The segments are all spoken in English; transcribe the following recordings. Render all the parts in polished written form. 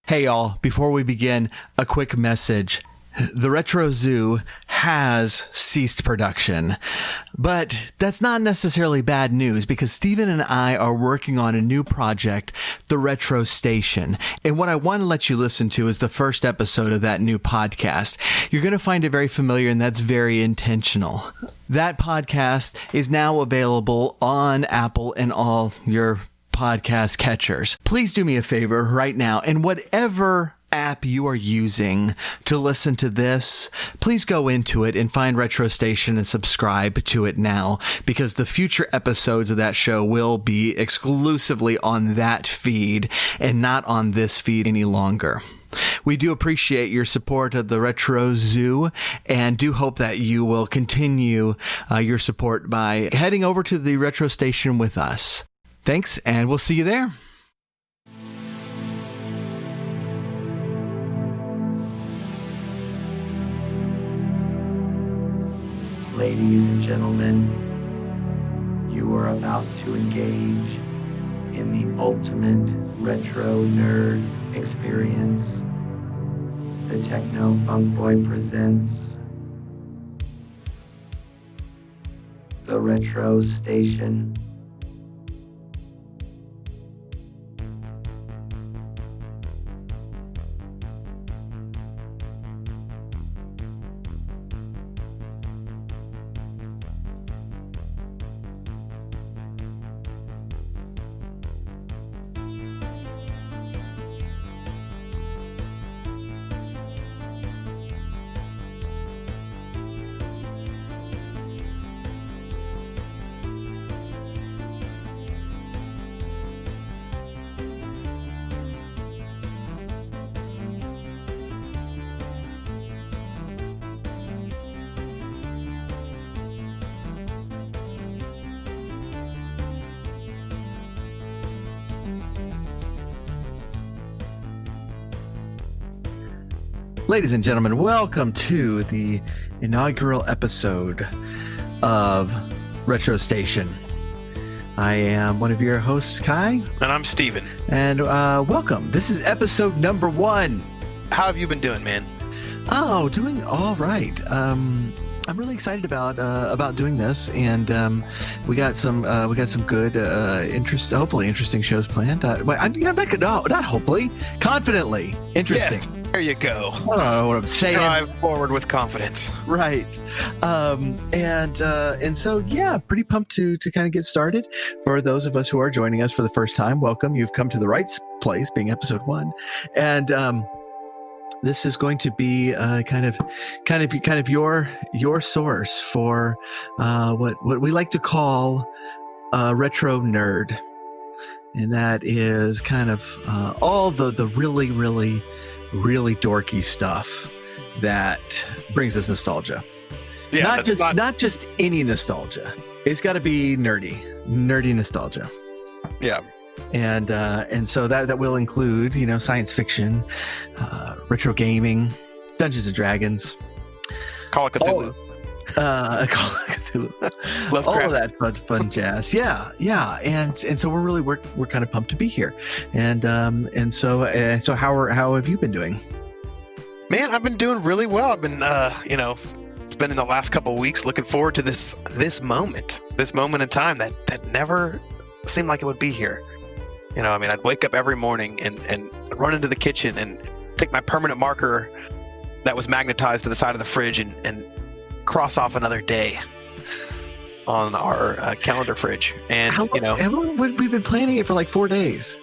Hey y'all, before we begin, a quick message. The Retro Zoo has ceased production, but that's not necessarily bad news because Steven and I are working on a new project, The Retro Station. And what I want to let you listen to is the first episode of that new podcast. You're going to find it very familiar, and that's very intentional. That podcast is now available on Apple and all your podcast catchers. Please do me a favor right now, and whatever app you are using to listen to this, please go into it and find Retro Station and subscribe to it now, because the future episodes of that show will be exclusively on that feed and not on this feed any longer. We do appreciate your support of the Retro Zoo and do hope that you will continue your support by heading over to the Retro Station with us. Thanks, and we'll see you there. Ladies and gentlemen, you are about to engage in the ultimate retro nerd experience. The Techno Funk Boy presents The Retro Station. Ladies and gentlemen, welcome to the inaugural episode of Retro Station. I am one of your hosts, Kai. And I'm Steven. And welcome. This is episode number 1. How have you been doing, man? Oh, doing all right. I'm really excited about doing this, and we got some good, hopefully interesting shows planned. Not hopefully, confidently interesting. Yes, there you go. I don't know what I'm saying. Drive forward with confidence. Right. And so yeah, pretty pumped to kind of get started. For those of us who are joining us for the first time, welcome. You've come to the right place, being episode 1, and this is going to be kind of your source for what we like to call retro nerd, and that is kind of all the really dorky stuff that brings us nostalgia. Yeah, not just any nostalgia. It's got to be nerdy nostalgia. Yeah. And so that will include, science fiction, retro gaming, Dungeons and Dragons, Call of Cthulhu, all of that fun jazz. Yeah. And so we're kind of pumped to be here. And so how have you been doing? Man, I've been doing really well. I've been spending the last couple of weeks looking forward to this moment in time that never seemed like it would be here. I'd wake up every morning and run into the kitchen and take my permanent marker that was magnetized to the side of the fridge and cross off another day on our calendar fridge. And, we've been planning it for like 4 days.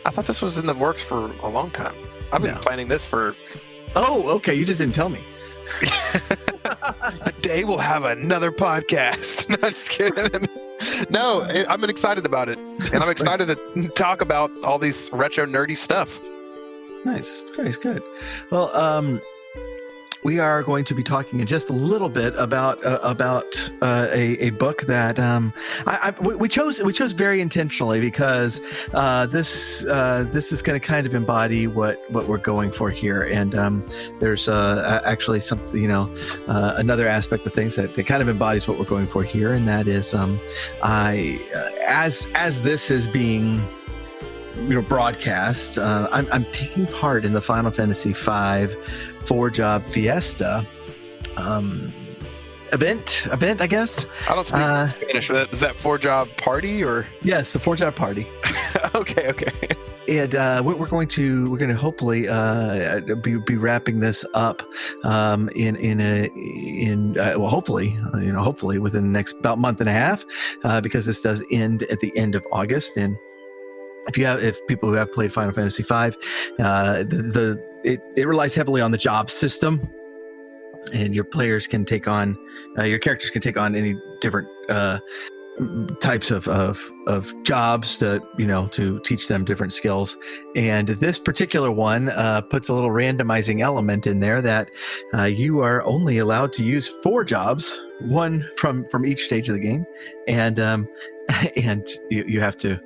I thought this was in the works for a long time. I've been planning this for... Oh, okay. You just didn't tell me. The day we'll have another podcast. No, I'm just kidding. No, I've been excited about it, and I'm excited to talk about all these retro nerdy stuff. Nice, good. Well, we are going to be talking in just a little bit about a book that we chose very intentionally, because this is going to kind of embody what we're going for here, and there's actually something, another aspect of things that kind of embodies what we're going for here, and that is as this is being broadcast. I'm taking part in the Final Fantasy V 4-job Fiesta event, I guess. I don't speak Spanish. Is that 4-job party or? Yes, the 4-job party. Okay. And we're going to hopefully be wrapping this up hopefully within the next about month and a half, because this does end at the end of August. And if people who have played Final Fantasy V, it relies heavily on the job system, and your characters can take on any different types of jobs to teach them different skills. And this particular one puts a little randomizing element in there that you are only allowed to use 4 jobs, one from each stage of the game, and you have to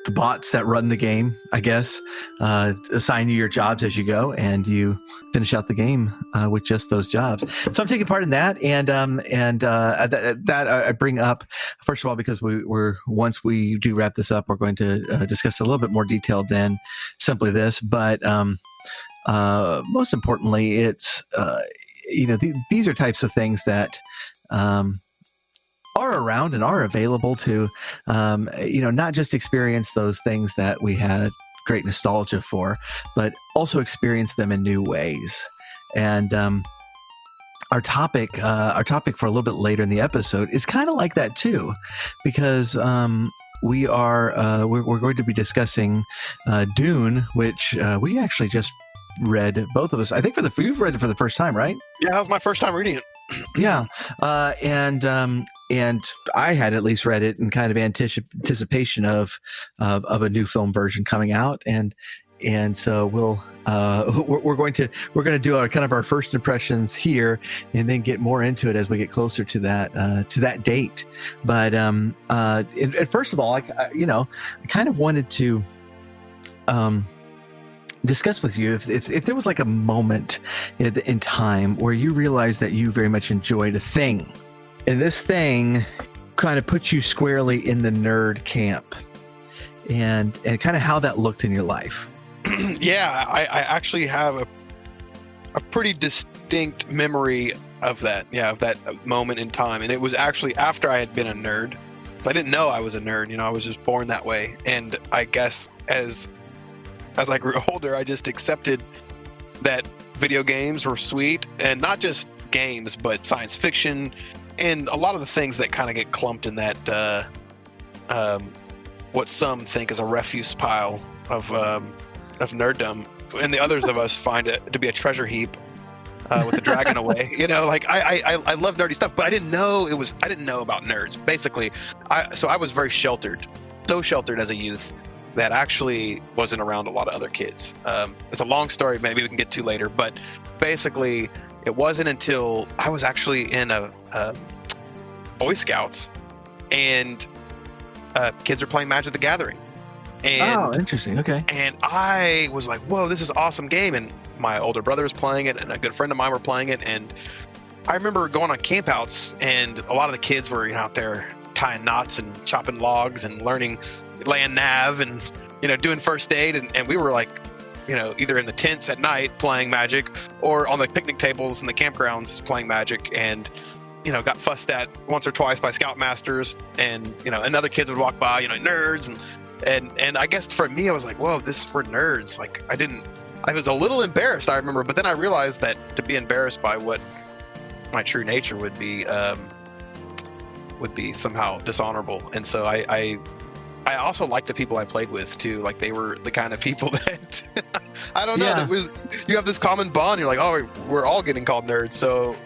the bots that run the game, I guess, assign you your jobs as you go, and you finish out the game with just those jobs. So I'm taking part in that, and that I bring up first of all because we're once we do wrap this up, we're going to discuss a little bit more detail than simply this. But most importantly, it's these are types of things that are around and are available to, not just experience those things that we had great nostalgia for, but also experience them in new ways. And our topic for a little bit later in the episode is kind of like that too, because we're going to be discussing Dune, which we actually just read, both of us. I think you've read it for the first time, right? Yeah, that was my first time reading it. Yeah, and I had at least read it in kind of anticipation of a new film version coming out, and so we're going to do our first impressions here, and then get more into it as we get closer to that date. But and first of all, I kind of wanted to discuss with you if there was like a moment in time where you realized that you very much enjoyed a thing, and this thing kind of put you squarely in the nerd camp, and kind of how that looked in your life. Yeah, I actually have a pretty distinct memory of that. Yeah, of that moment in time, and it was actually after I had been a nerd. So I didn't know I was a nerd. I was just born that way, and I guess as I grew older, I just accepted that video games were sweet, and not just games, but science fiction, and a lot of the things that kind of get clumped in that what some think is a refuse pile of nerddom, and the others of us find it to be a treasure heap with the dragon away. I love nerdy stuff, but I didn't know about nerds. Basically, I was very sheltered, so sheltered as a youth, that actually wasn't around a lot of other kids. It's a long story, maybe we can get to later, but basically it wasn't until I was actually in a Boy Scouts, and kids are playing Magic the Gathering. And, interesting. Okay. And I was like, whoa, this is an awesome game. And my older brother was playing it, and a good friend of mine were playing it. And I remember going on campouts, and a lot of the kids were out there tying knots and chopping logs and laying nav and doing first aid, and we were like either in the tents at night playing Magic, or on the picnic tables in the campgrounds playing Magic, and got fussed at once or twice by Scoutmasters, and and other kids would walk by, nerds, and I guess for me I was like, whoa, we're nerds. Like I was a little embarrassed, I remember, but then I realized that to be embarrassed by what my true nature would be somehow dishonorable. And so I also liked the people I played with too. Like, they were the kind of people that I don't know, Yeah. You have this common bond. You're like, oh, we're all getting called nerds, so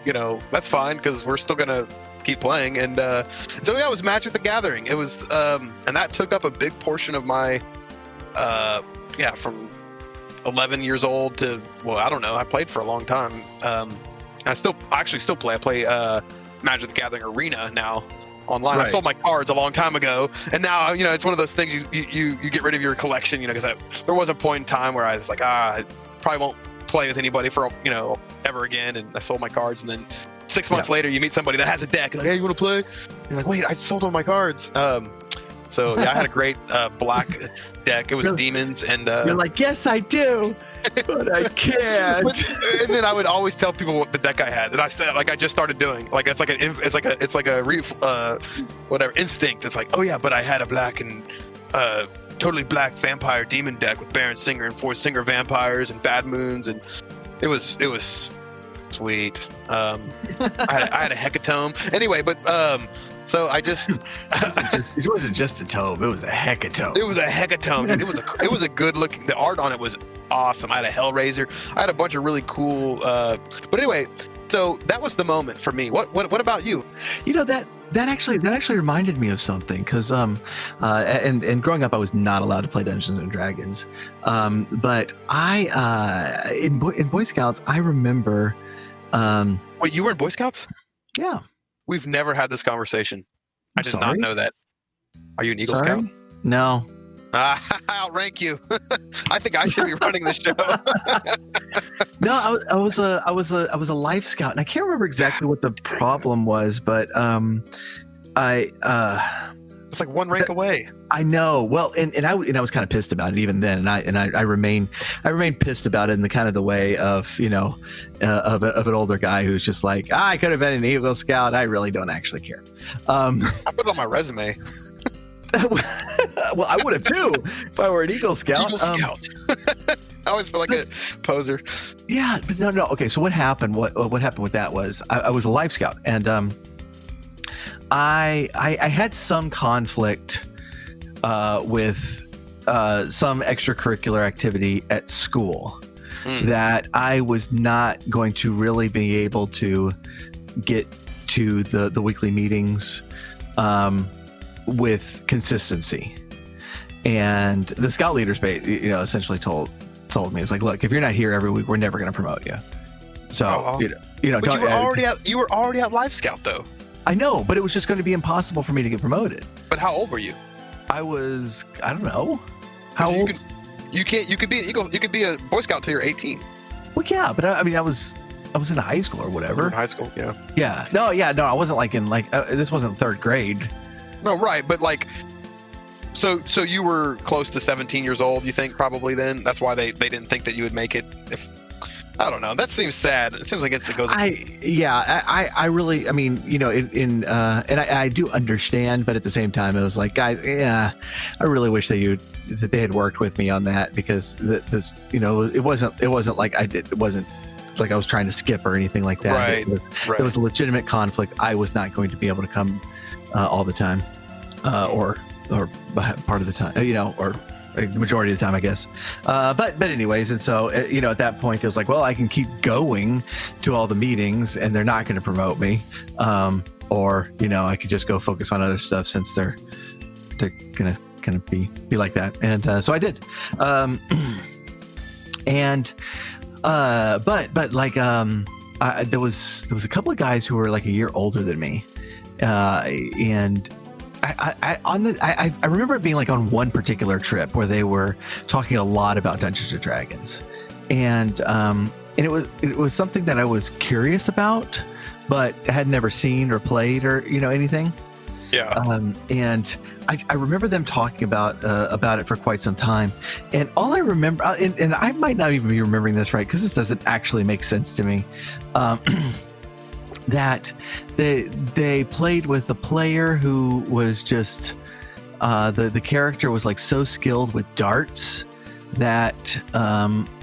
that's fine, because we're still gonna keep playing. And so yeah, it was Magic the Gathering. It was and that took up a big portion of my from 11 years old to, well, I don't know, I played for a long time. I still play. I play Magic the Gathering Arena now online. Right. I sold my cards a long time ago, and now it's one of those things you get rid of your collection, because there was a point in time where I was like, I probably won't play with anybody for ever again, and I sold my cards. And then 6 months later, you meet somebody that has a deck, like, hey, you want to play? You're like, wait, I sold all my cards. So yeah, I had a great black deck. It was Really? demons and You're like, yes, I do, but I can't. and then I would always tell people what the deck I had, and I just started doing like it's like a whatever instinct. It's like, oh yeah, but I had a black and totally black vampire demon deck with Baron Singer and 4 Singer vampires and Bad Moons, and it was sweet. I had a Hecatomb anyway, but so I just it wasn't just a tome; it was a hecatomb. it was a Hecatomb. Dude. It was a good looking. The art on it was awesome. I had a Hellraiser. I had a bunch of really cool. But anyway, so that was the moment for me. What about you? You know that actually reminded me of something, because and growing up I was not allowed to play Dungeons and Dragons, but I in Boy Scouts I remember. Wait, you were in Boy Scouts? Yeah. We've never had this conversation. I did not Sorry? know that. Are you an Eagle Sorry? Scout? No. I'll rank you. I think I should be running this show. No, I was a Life Scout, and I can't remember exactly what the problem was, but It's like one rank away. I know. Well, and I was kind of pissed about it even then, and I remain pissed about it in the kind of the way of, you know, of an older guy who's just like, I could have been an Eagle Scout. I really don't actually care. I put it on my resume. Well, I would have too if I were an Eagle Scout. Eagle Scout. I always feel like a poser. Yeah, but no. Okay, so what happened? What happened with that was I was a Life Scout, and I had some conflict with some extracurricular activity at school that I was not going to really be able to get to the weekly meetings with consistency. And the scout leaders, essentially told me, it's like, look, if you're not here every week, we're never going to promote you. So you know, but you were already at Life Scout though. I know, but it was just going to be impossible for me to get promoted. But how old were you? I don't know. How old? You could be an Eagle. You could be a Boy Scout till you're 18. Well, yeah, but I mean, I was in high school or whatever. In high school, yeah. Yeah. No, I wasn't like in this wasn't third grade. No, right, but like, so you were close to 17 years old. You think probably then that's why they didn't think that you would make it. If I don't know, that seems sad. It seems like it goes. I really, I mean, you know, and I do understand, but at the same time, it was like, guys, yeah, I really wish that they had worked with me on that, because this, you know, it wasn't like it wasn't like I was trying to skip or anything like that. Right. It was a legitimate conflict. I was not going to be able to come all the time, or part of the time, you know, or the majority of the time, I guess. But anyways, and so, you know, at that point, it was like, well, I can keep going to all the meetings and they're not going to promote me. Or, you know, I could just go focus on other stuff since they're going to kind of be like that. And so I did. But like, there was a couple of guys who were like a year older than me. And I remember it being like on one particular trip where they were talking a lot about Dungeons and Dragons, and it was something that I was curious about, but had never seen or played or, you know, anything. Yeah. And I remember them talking about it for quite some time, and all I remember, and I might not even be remembering this right, because this doesn't actually make sense to me. That they played with a player who was just the character was like so skilled with darts that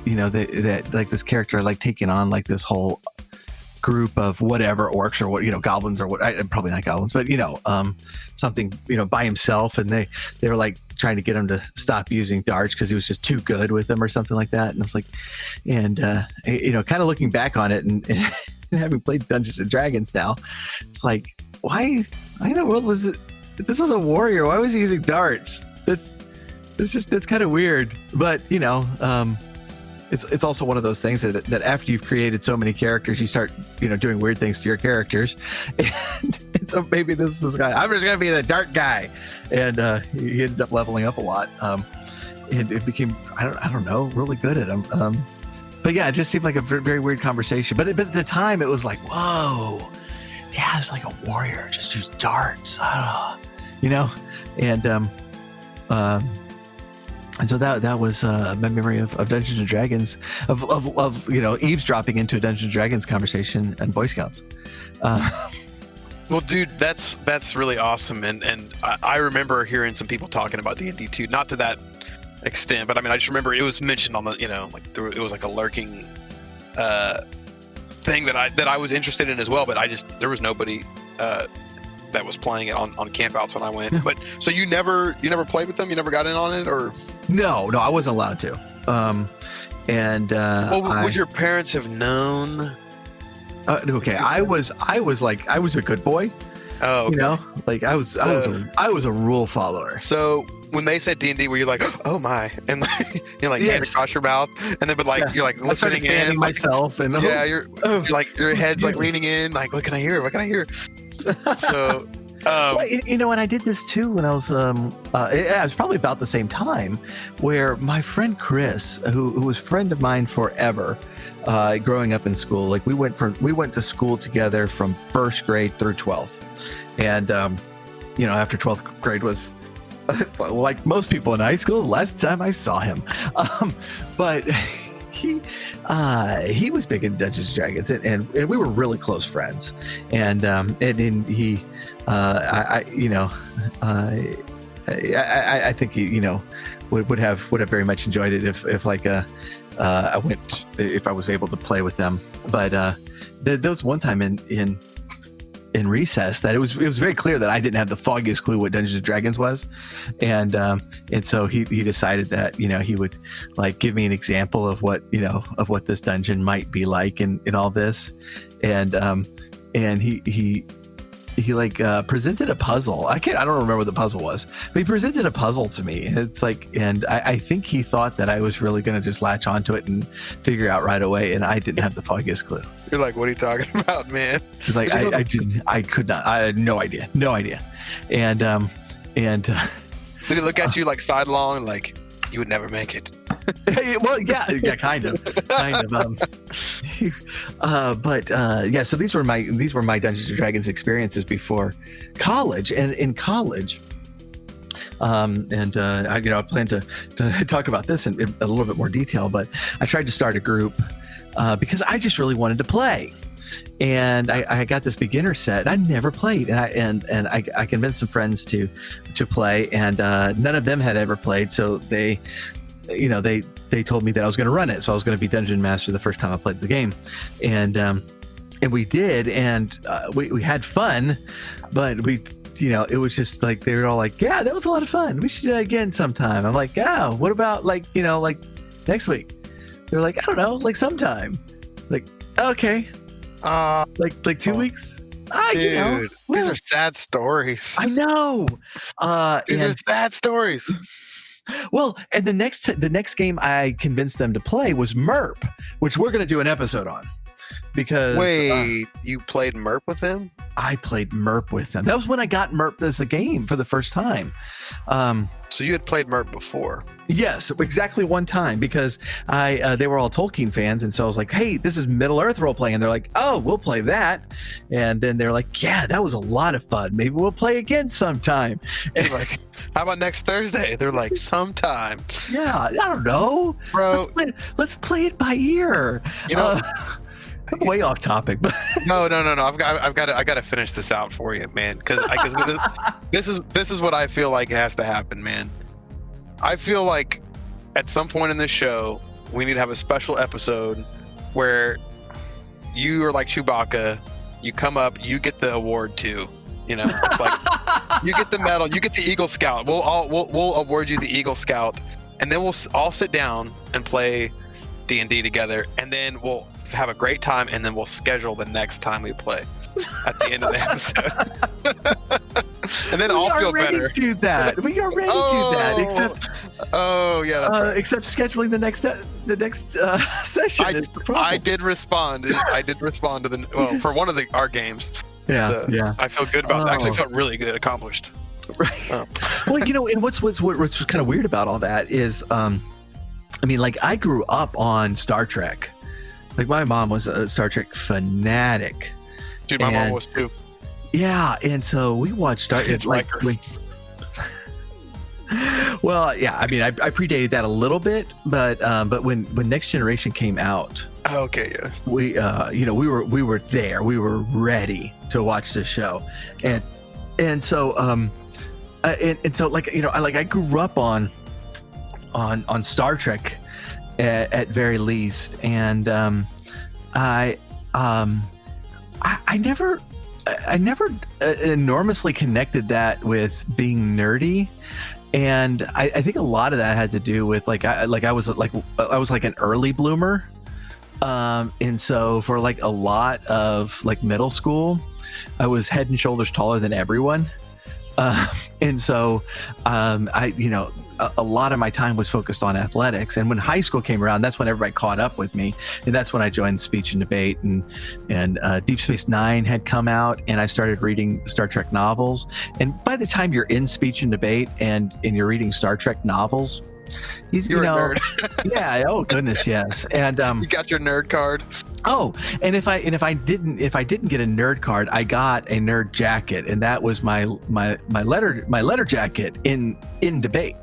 you know, that like this character like taking on like this whole group of whatever orcs or what, you know, goblins or what, probably not goblins, but you know, something, you know, by himself, and they were like trying to get him to stop using darts because he was just too good with them or something like that. And I was like, and you know, kind of looking back on it and having played Dungeons and Dragons now, it's like, why in the world was it? If this was a warrior, why was he using darts? That's kind of weird. But you know, it's also one of those things that after you've created so many characters, you start, you know, doing weird things to your characters. And so maybe this guy, I'm just gonna be the dart guy, and he ended up leveling up a lot. And it became, I don't know, really good at him. But yeah, it just seemed like a very weird conversation. But at the time, it was like, whoa, yeah, it's like a warrior, just use darts. you know, and so that was my memory of Dungeons and Dragons, of you know, eavesdropping into a Dungeons and Dragons conversation and Boy Scouts. Well, dude, that's really awesome, and I remember hearing some people talking about D&D too, not to that extent, but I mean, I just remember it was mentioned on the, you know, like it was like a lurking thing that I was interested in as well, but there was nobody that was playing it on campouts when I went. But so you never played with them? You never got in on it, or? No, I wasn't allowed to. Would your parents have known? Okay, I was a good boy. Oh, okay. You know, like I was a rule follower. So when they said D&D, were you like, oh my, and like you know, like hand across your mouth, and then but like you're like listening in myself, and you're like your head's like leaning in, like what can I hear? So. Well, you know, and I did this too when I was it was probably about the same time, where my friend Chris, who was a friend of mine forever, growing up in school, like we went to school together from first grade through 12th, and you know, after 12th grade was like most people in high school, the last time I saw him, but he was big in Dungeons and Dragons, and we were really close friends, and he I think he, you know, would have very much enjoyed it if like if I was able to play with them. But there was one time in recess that it was very clear that I didn't have the foggiest clue what Dungeons and Dragons was, and so he decided that, you know, he would like give me an example of what, you know, of what this dungeon might be like in all this, and he like presented a puzzle. I don't remember what the puzzle was, but he presented a puzzle to me, and it's like, and I think he thought that I was really going to just latch onto it and figure out right away, and I didn't have the foggiest clue. You're like, what are you talking about, man? It's like I could not. I had no idea, and did he look at you like sidelong, like you would never make it? Well, yeah, kind of. But so these were my Dungeons and Dragons experiences before college, and in college, I plan to talk about this in a little bit more detail, but I tried to start a group because I just really wanted to play. And I got this beginner set. I never played, and I convinced some friends to play, and none of them had ever played, so they told me that I was going to run it, so I was going to be dungeon master the first time I played the game, and we did, and we had fun, but it was just like they were all like, yeah, that was a lot of fun. We should do that again sometime. I'm like, yeah, what about like next week? They're like, I don't know, like sometime. Like, okay. Like 2 weeks? Dude, these are sad stories. I know. These are sad stories. Well, and the next game I convinced them to play was MERP, which we're going to do an episode on. Because wait, you played MERP with them? I played MERP with them. That was when I got MERP as a game for the first time. So you had played MERP before? Yes, exactly one time, because they were all Tolkien fans, and so I was like, hey, this is Middle Earth role playing, and they're like, oh, we'll play that. And then they're like, yeah, that was a lot of fun. Maybe we'll play again sometime. And like, how about next Thursday? They're like, sometime. Yeah, I don't know, bro. Let's play it by ear. You know. Way off topic, but no. I got to finish this out for you, man, because this is what I feel like has to happen, man. I feel like at some point in this show we need to have a special episode where you are like Chewbacca. You come up, you get the award too. You know, it's like you get the medal, you get the Eagle Scout. We'll award you the Eagle Scout, and then we'll all sit down and play D&D together, and then we'll have a great time, and then we'll schedule the next time we play at the end of the episode. And then I'll feel better. We are ready to do that, except that's right. Except scheduling the next session. I did respond to for one of our games. Yeah. I feel good about it. Actually felt really good, accomplished. Right. Well, and what's kind of weird about all that is I mean, like, I grew up on Star Trek. Like, my mom was a Star Trek fanatic. Dude, my mom was too. Yeah, and so we watched Star Trek. Well, yeah, I mean, I predated that a little bit, but when Next Generation came out, Okay, yeah. we we were there, we were ready to watch this show, and so so like I grew up on Star Trek at very least, and I never enormously connected that with being nerdy. And I think a lot of that had to do with I was like an early bloomer, and so for like a lot of like middle school, I was head and shoulders taller than everyone, and so a lot of my time was focused on athletics. And when high school came around, that's when everybody caught up with me, and that's when I joined Speech and Debate, and Deep Space Nine had come out, and I started reading Star Trek novels. And by the time you're in Speech and Debate and you're reading Star Trek novels, You're a nerd. yeah, oh goodness, yes. And You got your nerd card. oh, and if I didn't get a nerd card, I got a nerd jacket, and that was my letter jacket in Debate.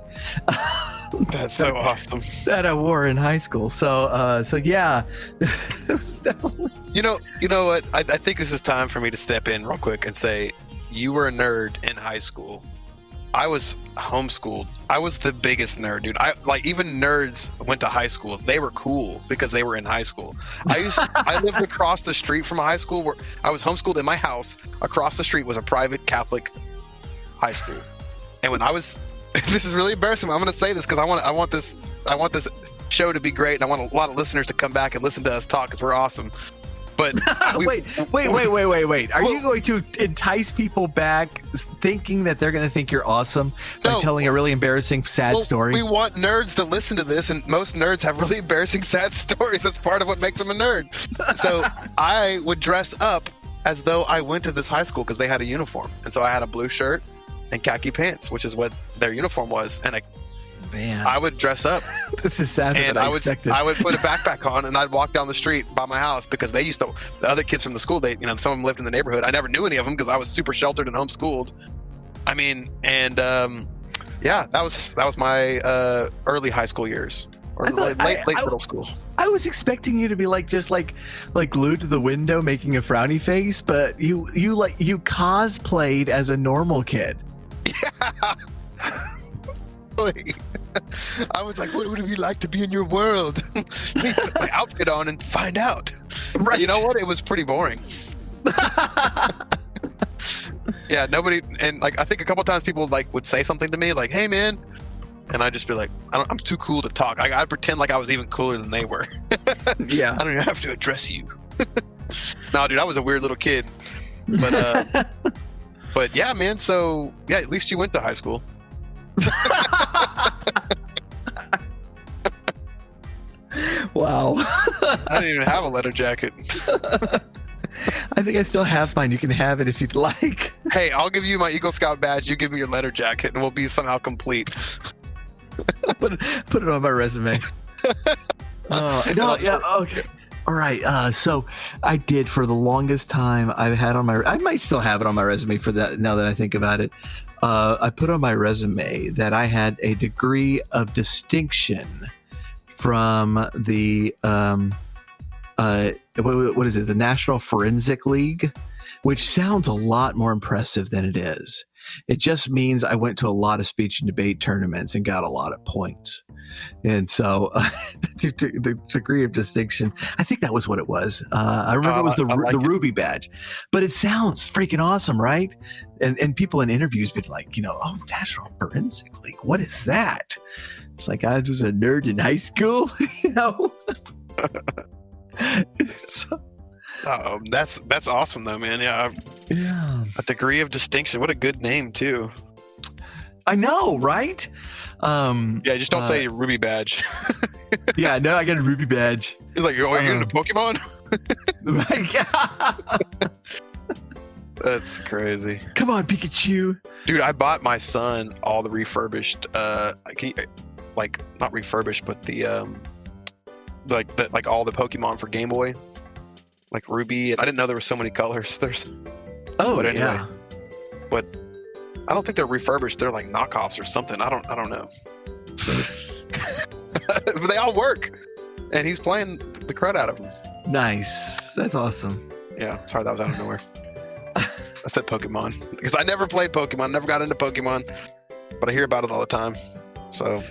That's so awesome. That I wore in high school. So yeah, it was definitely. You know what? I think this is time for me to step in real quick and say, you were a nerd in high school. I was homeschooled. I was the biggest nerd, dude. Even nerds went to high school. They were cool because they were in high school. I lived across the street from a high school where I was homeschooled in my house. Across the street was a private Catholic high school. And when I was, this is really embarrassing. I'm going to say this because I want this show to be great, and I want a lot of listeners to come back and listen to us talk because we're awesome. But wait. Are you going to entice people back thinking that they're going to think you're awesome by telling a really embarrassing, sad story? We want nerds to listen to this, and most nerds have really embarrassing, sad stories. That's part of what makes them a nerd. So I would dress up as though I went to this high school because they had a uniform. And so I had a blue shirt and khaki pants, which is what their uniform was. And I would dress up. This is sadder than I expected. I would put a backpack on, and I'd walk down the street by my house because the other kids from the school, some of them lived in the neighborhood. I never knew any of them because I was super sheltered and homeschooled. I mean, and that was my early high school years, or late middle school. I was expecting you to be just glued to the window making a frowny face, but you cosplayed as a normal kid. Yeah. I was like, what would it be like to be in your world? Let me put my outfit on and find out. Right. You know what? It was pretty boring. Yeah, nobody, and I think a couple times people would say something to me like, hey man, and I'd just be like, I'm too cool to talk. I'd pretend like I was even cooler than they were. Yeah. I don't even have to address you. No, dude, I was a weird little kid. But but yeah, man, so yeah, at least you went to high school. Wow. I didn't even have a letter jacket. I think I still have mine. You can have it if you'd like. Hey, I'll give you my Eagle Scout badge. You give me your letter jacket, and we'll be somehow complete. Put it on my resume. Oh no, yeah, okay. All right. So I did for the longest time. I might still have it on my resume for that. Now that I think about it, I put on my resume that I had a degree of distinction from the what is it? The National Forensic League, which sounds a lot more impressive than it is. It just means I went to a lot of speech and debate tournaments and got a lot of points. And so the degree of distinction, I think that was what it was. I remember it was the Ruby badge, but it sounds freaking awesome, right? And people in interviews been like, oh, National Forensic League, what is that? It's like I was a nerd in high school, So, that's awesome though, man. Yeah. A degree of distinction. What a good name too. I know, right? Yeah, just don't say Ruby badge. Yeah, no, I got a Ruby badge. He's like, you're into Pokemon? That's crazy. Come on, Pikachu. Dude, I bought my son all the refurbished, not refurbished, but the all the Pokemon for Game Boy, like Ruby. And I didn't know there were so many colors. But anyway, yeah. But I don't think they're refurbished. They're like knockoffs or something. I don't know. But they all work, and he's playing the crud out of them. Nice. That's awesome. Yeah, sorry, that was out of nowhere. I said Pokemon because I never played Pokemon, never got into Pokemon, but I hear about it all the time. So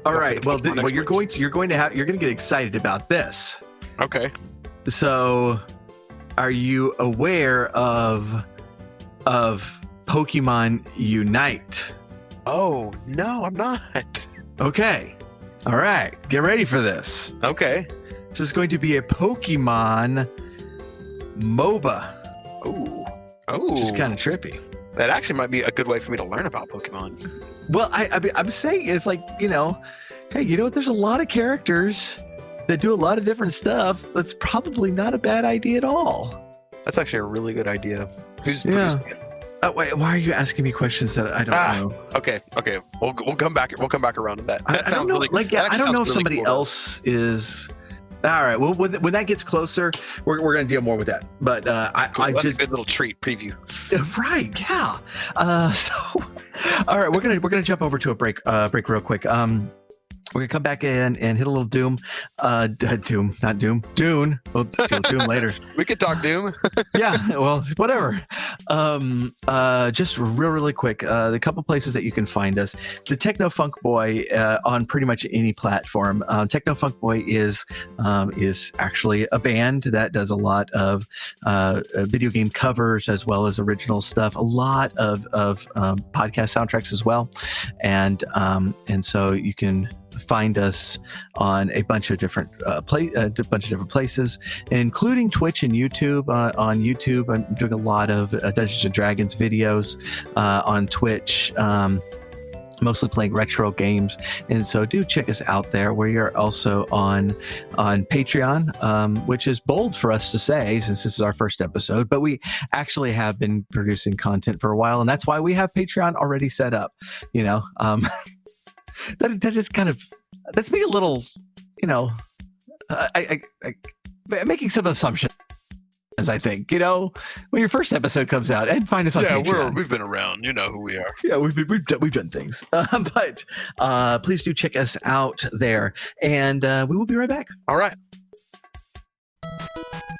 all right. Well, Pokemon next you're week. going to get excited about this. Okay. So, are you aware of Pokemon Unite? Oh no, I'm not. Okay. All right. Get ready for this. Okay. This is going to be a Pokemon MOBA. Oh, Which is kind of trippy. that actually might be a good way for me to learn about Pokemon. Well, I'm saying it's like, hey, there's a lot of characters that do a lot of different stuff. That's probably not a bad idea at all. That's actually a really good idea. Who's Yeah. producing it? Wait, why are you asking me questions that I don't know? Okay. We'll come back around to that. That I don't know. really. Like, that I actually don't sounds know if really somebody cool, though. else is. All right. Well, when that gets closer, we're going to deal more with that. But Cool. I That's just a good little treat preview. right, yeah. So, all right, we're gonna jump over to a break real quick. We're gonna come back in and hit a little Doom. Doom, not Doom. Dune. We'll deal with Doom later. We could talk Doom. Yeah, well, whatever. Just really quick, the couple places that you can find us. The Techno Funk Boy on pretty much any platform. Techno Funk Boy is actually a band that does a lot of video game covers as well as original stuff. A lot of podcast soundtracks as well, and so you can find us on a bunch of different places, including Twitch and YouTube. On YouTube, I'm doing a lot of Dungeons and Dragons videos. On Twitch, mostly playing retro games, and so do check us out there. We are also on Patreon, which is bold for us to say since this is our first episode, but we actually have been producing content for a while, and that's why we have Patreon already set up. That is kind of, that's me a little, I making some assumptions. I think, when your first episode comes out, and find us on Patreon. We've been around. You know who we are. Yeah, we've done things, but please do check us out there, and we will be right back. All right.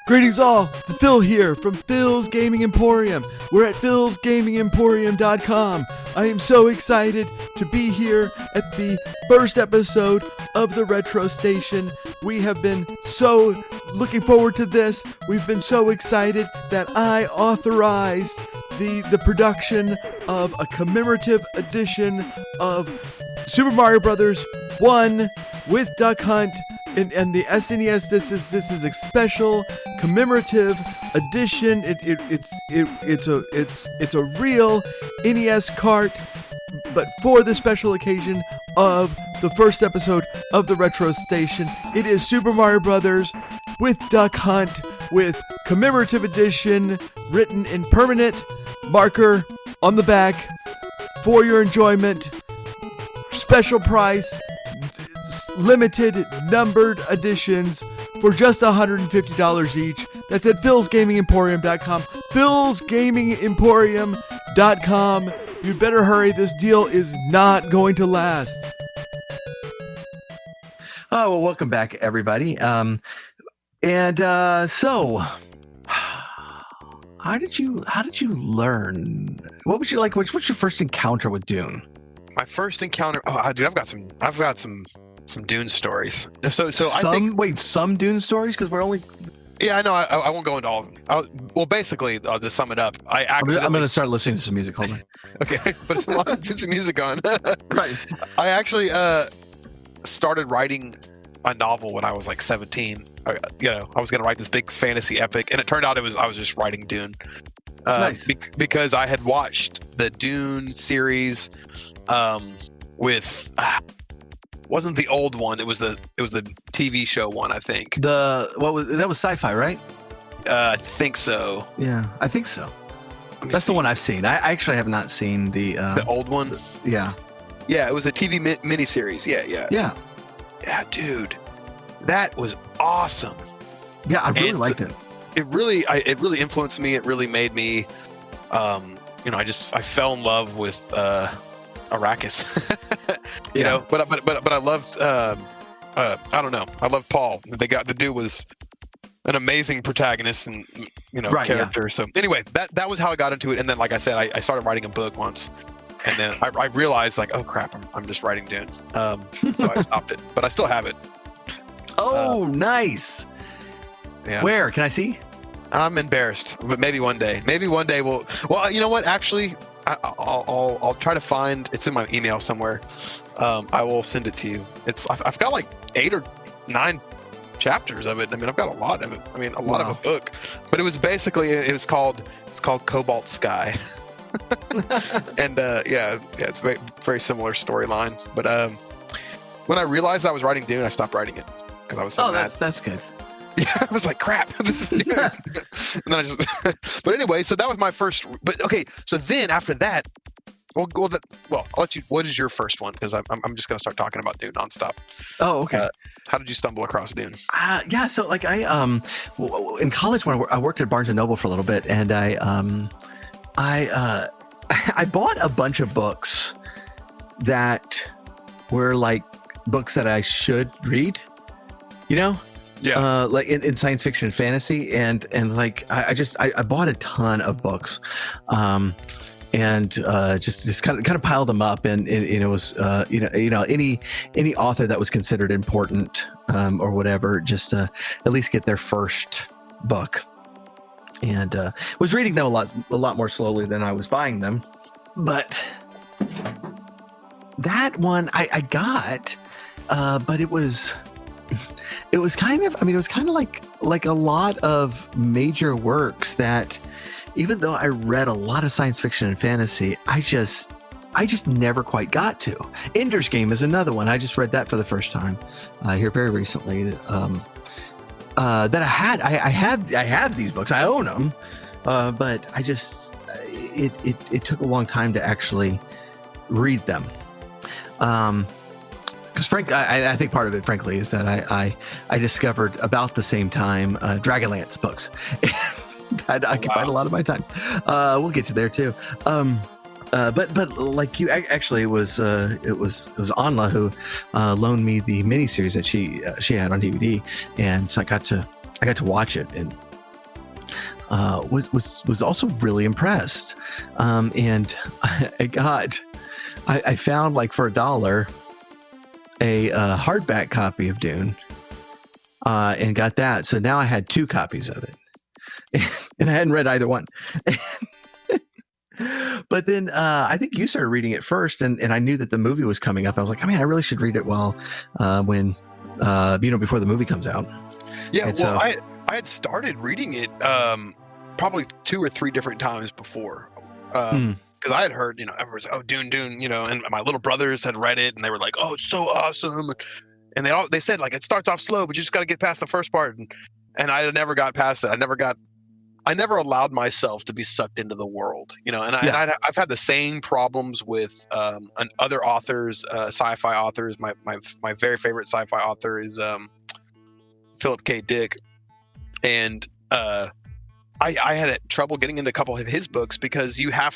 Greetings all, it's Phil here from Phil's Gaming Emporium. We're at philsgamingemporium.com. I am so excited to be here at the first episode of the Retro Station. We have been so looking forward to this. We've been so excited that I authorized the production of a commemorative edition of Super Mario Brothers 1 with Duck Hunt. And the SNES, this is a special commemorative edition. It's a real NES cart, but for the special occasion of the first episode of the Retro Station. It is Super Mario Brothers with Duck Hunt with commemorative edition, written in permanent marker on the back for your enjoyment. Special price. Limited numbered editions for just $150 each. That's at philsgamingemporium.com. philsgamingemporium.com. You'd better hurry. This deal is not going to last. Oh, well, welcome back, everybody. So how did you learn? What was your what's your first encounter with Dune? My first encounter. Oh, dude, I've got some Dune stories. So some Dune stories, because we're only. Yeah, I know. I won't go into all of them. Well, basically, to sum it up, I'm going to start listening to some music. Hold on. Okay, put some music on. Right. I actually started writing a novel when I was like 17. I was going to write this big fantasy epic, and it turned out I was just writing Dune. Nice. Because I had watched the Dune series with. Wasn't the old one? It was the TV show one, I think. That was sci-fi, right? I think so. Yeah, I think so. That's the one I've seen. I actually have not seen the old one. Yeah. Yeah, it was a TV miniseries. Yeah, dude, that was awesome. Yeah, I really liked it. It really influenced me. It really made me I fell in love with Arrakis. You Yeah. know, but I loved I don't know. I loved Paul. The dude was an amazing protagonist and Right, yeah. character. So anyway, that was how I got into it. And then, like I said, I started writing a book once, and then I realized like, oh crap, I'm just writing Dune. So I stopped it, but I still have it. Oh, nice. Yeah. Where can I see? I'm embarrassed, but maybe one day we'll. Well, you know what? Actually, I'll try to find. It's in my email somewhere. I will send it to you. I've got like 8 or 9 chapters of it. I mean, I've got a lot of it. I mean, a lot of a book. But it was basically it's called Cobalt Sky. And yeah, it's very very similar storyline. But when I realized I was writing Dune, I stopped writing it because I was so mad. That's good. Yeah, I was like, crap, this is Dune. And then I just, but anyway, so that was my first. But okay, so then after that, well, I'll let you. What is your first one? Because I'm just gonna start talking about Dune nonstop. Oh, okay. How did you stumble across Dune? Yeah, so like I in college when I worked at Barnes and Noble for a little bit, and I bought a bunch of books that were like books that I should read, you know. Yeah. Like in science fiction and fantasy, and like I bought a ton of books, and just kind of piled them up, and it was any author that was considered important or whatever, just at least get their first book, and was reading them a lot more slowly than I was buying them, but that one I got, but it was kind of, it was kind of like a lot of major works that, even though I read a lot of science fiction and fantasy, I just never quite got to. Ender's Game is another one. I just read that for the first time here very recently. That I have these books. I own them, but I just it took a long time to actually read them. Because I think part of it, frankly, is that I discovered about the same time Dragonlance books. That occupied a lot of my time. We'll get to there too. But like you, actually, it was Anla who loaned me the miniseries that she had on DVD, and so I got to watch it, and was also really impressed. And I found, like, for $1 a hardback copy of Dune, and got that. So now I had 2 copies of it, and I hadn't read either one. But then I think you started reading it first, and I knew that the movie was coming up. I was like, I really should read it when before the movie comes out. Yeah, and well, I had started reading it probably 2 or 3 different times before. Because I had heard, everyone was like, oh, Dune, and my little brothers had read it, and they were like, oh, it's so awesome. And they said, like, it starts off slow, but you just got to get past the first part. And I never got past it. I never allowed myself to be sucked into the world, and I've had the same problems with other authors, sci-fi authors. My very favorite sci-fi author is Philip K. Dick, and I had trouble getting into a couple of his books because you kind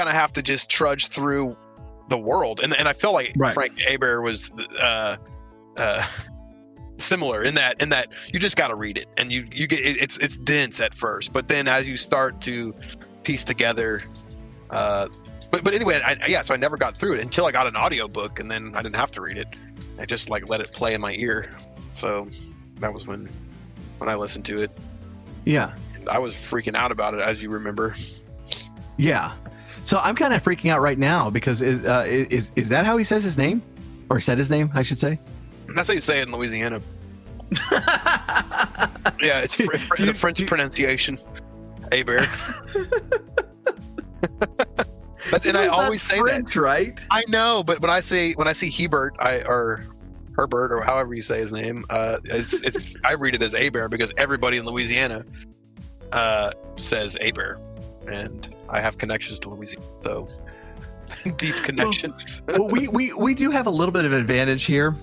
of have to just trudge through the world, and I feel like Right. Frank Herbert was similar in that you just got to read it, and you get it's dense at first, but then as you start to piece together, but anyway, so I never got through it until I got an audiobook, and then I didn't have to read it. I just like let it play in my ear. So that was when I listened to it. Yeah. I was freaking out about it, as you remember. Yeah. So I'm kind of freaking out right now because is that how he says his name, or said his name, I should say? That's how you say it in Louisiana. Yeah, it's the French pronunciation. Hebert. And I always say French, that, right? I know, but when I see Hebert, or Herbert, or however you say his name, it's I read it as Hebert because everybody in Louisiana says Hebert, and I have connections to Louisiana, so deep connections. Well, we do have a little bit of advantage here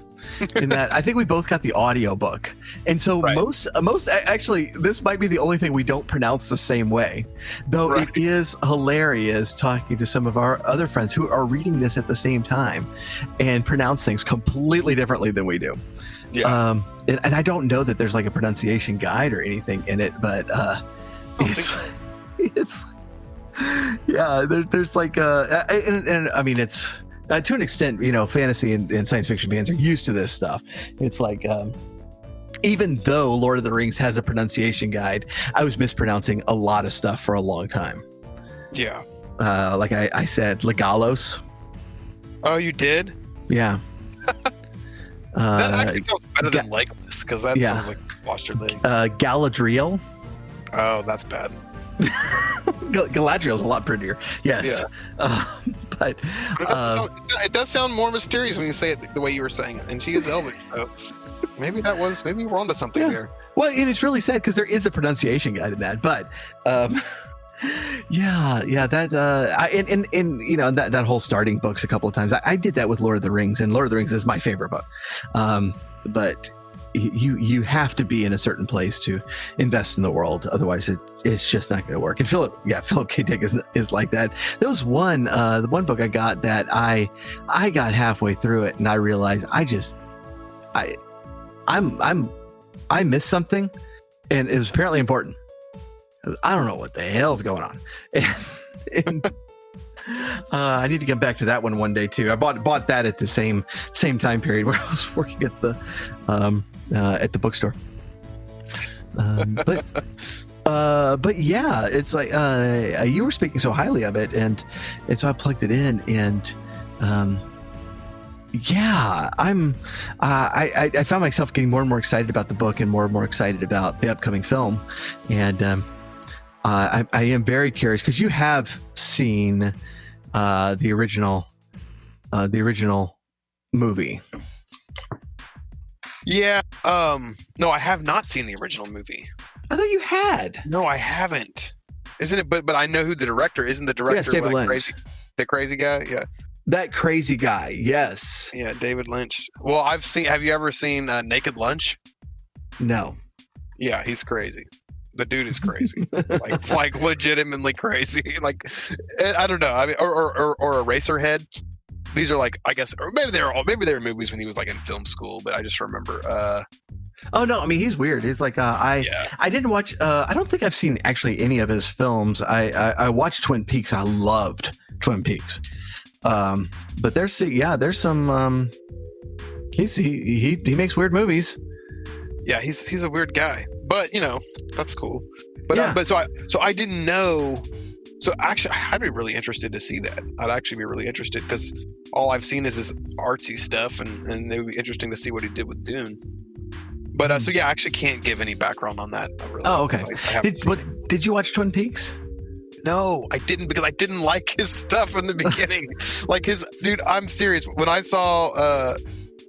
in that I think we both got the audiobook. And so Right. most actually, this might be the only thing we don't pronounce the same way. Though Right. it is hilarious talking to some of our other friends who are reading this at the same time and pronounce things completely differently than we do. Yeah. And I don't know that there's like a pronunciation guide or anything in it, but it's yeah, there's like and I mean it's to an extent, fantasy and science fiction fans are used to this stuff. It's like even though Lord of the Rings has a pronunciation guide, I was mispronouncing a lot of stuff for a long time. Yeah. Like I said, Legalos. Oh, you did? Yeah. That actually sounds better than Legolas, because that yeah. sounds like you lost your legs. Galadriel. Oh, that's bad. Galadriel's a lot prettier. Yes. Yeah. But It does sound more mysterious when you say it the way you were saying it, and she is Elvish, so maybe we're onto something there. well, and it's really sad because there is a pronunciation guide in that, but that that whole starting books a couple of times. I did that with Lord of the Rings, and Lord of the Rings is my favorite book. But you have to be in a certain place to invest in the world, otherwise it's just not going to work. And Philip K. Dick is like that. There was the one book I got that I got halfway through it and I realized I missed something, and it was apparently important. I don't know what the hell's going on. And I need to get back to that one day too. I bought that at the same time period where I was working at the bookstore. But yeah, it's like you were speaking so highly of it, and so I plugged it in, and yeah, I found myself getting more and more excited about the book and more excited about the upcoming film, and I am very curious because you have seen the original movie. Yeah. No, I have not seen the original movie. I thought you had. No, I haven't. Isn't it? But I know who the director isn't. The director, David Lynch. The crazy guy. Yeah. That crazy guy. Yes. Yeah, David Lynch. Well, I've seen. Have you ever seen Naked Lunch? No. Yeah, he's crazy. The dude is crazy, like legitimately crazy. Like, I don't know. I mean, or Eraserhead. These are like, I guess, or maybe they were movies when he was like in film school. But I just remember. Oh no! I mean, he's weird. He's like I didn't watch. I don't think I've seen actually any of his films. I watched Twin Peaks. I loved Twin Peaks. But there's some. He makes weird movies. Yeah, he's a weird guy, but that's cool. But yeah. So I didn't know. So actually, I'd be really interested to see that. I'd actually be really interested because all I've seen is this artsy stuff, and it would be interesting to see what he did with Dune. But so yeah, I actually can't give any background on that. Really, okay. Did you watch Twin Peaks? No, I didn't, because I didn't like his stuff in the beginning. Like dude, I'm serious. When I saw,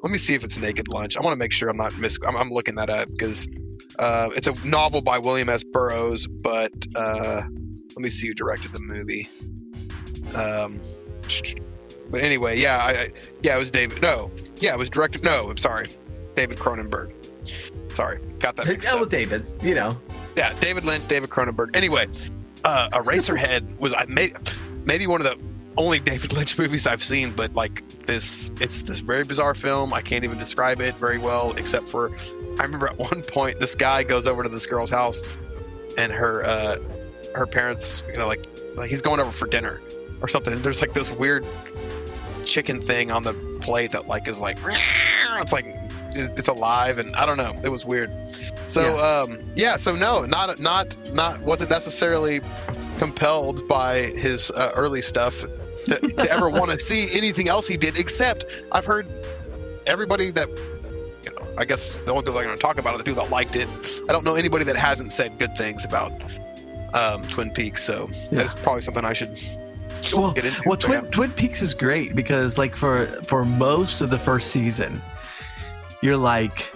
let me see if it's Naked Lunch. I want to make sure I'm not I'm looking that up because it's a novel by William S. Burroughs, but let me see who directed the movie. But anyway, it was David. No, yeah, it was directed. No, I'm sorry, David Cronenberg. Sorry, got that mixed up. David, Yeah, David Lynch, David Cronenberg. Anyway, Eraserhead was maybe one of the only David Lynch movies I've seen, but like it's this very bizarre film. I can't even describe it very well, except for I remember at one point this guy goes over to this girl's house, and her parents, like he's going over for dinner or something. And there's like this weird chicken thing on the plate that like is like it's like it's alive, and I don't know. It was weird. So so no, not wasn't necessarily compelled by his early stuff to ever want to see anything else he did, except I've heard everybody that I guess the only people I'm going to talk about are the people that liked it. I don't know anybody that hasn't said good things about Twin Peaks, so that's probably something I should get into. Well, Twin Peaks is great because like for most of the first season, you're like,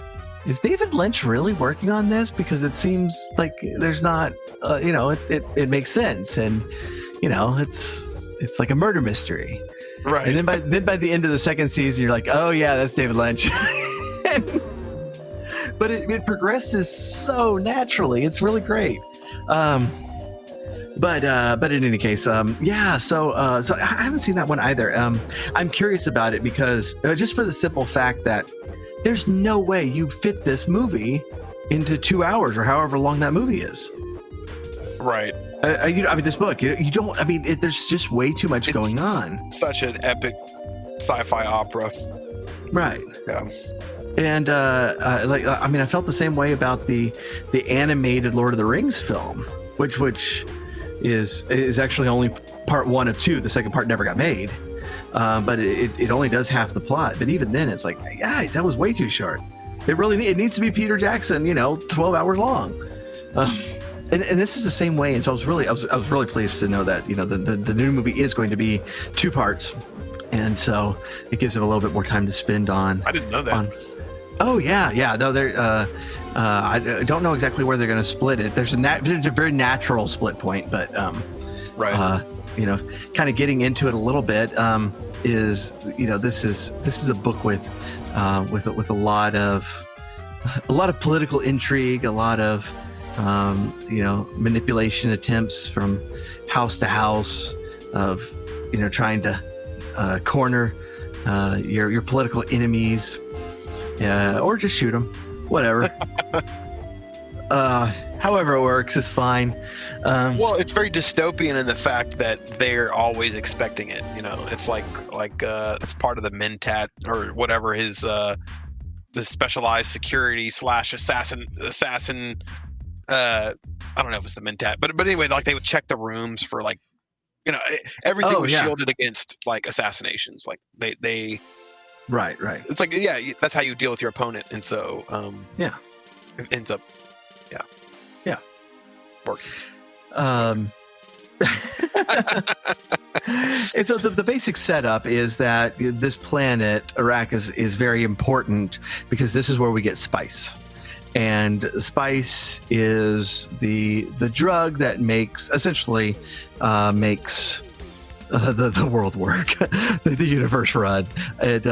is David Lynch really working on this? Because it seems like there's not, it makes sense, and it's like a murder mystery, right? And then by the end of the second season, you're like, oh yeah, that's David Lynch. but it progresses so naturally. It's really great. But in any case, yeah. So I haven't seen that one either. I'm curious about it because just for the simple fact that there's no way you fit this movie into 2 hours or however long that movie is. Right. I mean, this book. You don't. I mean, there's just way too much going on. Such an epic sci-fi opera. Right. Yeah. And I mean, I felt the same way about the animated Lord of the Rings film, which is actually only part 1 of 2. The second part never got made, but it only does half the plot. But even then, it's like, guys, that was way too short. It needs to be Peter Jackson, 12 hours long. And this is the same way. And so I was really pleased to know that the new movie is going to be 2 parts, and so it gives them a little bit more time to spend on. I didn't know that. Oh yeah. No, they're. I don't know exactly where they're going to split it. There's a very natural split point, but right. Kind of getting into it a little bit is this is a book with a lot of political intrigue, a lot of manipulation attempts from house to house of trying to corner your political enemies, or just shoot them. Whatever. However it works is fine. Well, it's very dystopian in the fact that they're always expecting it. It's like it's part of the Mentat or whatever his the specialized security / assassin. I don't know if it's the Mentat, but anyway, like they would check the rooms for everything was shielded against assassinations. Like they. Right. It's like, that's how you deal with your opponent. And so, it ends up, working. And so the basic setup is that this planet, Arrakis, is very important because this is where we get spice. And spice is the drug that makes the world work, the universe run. It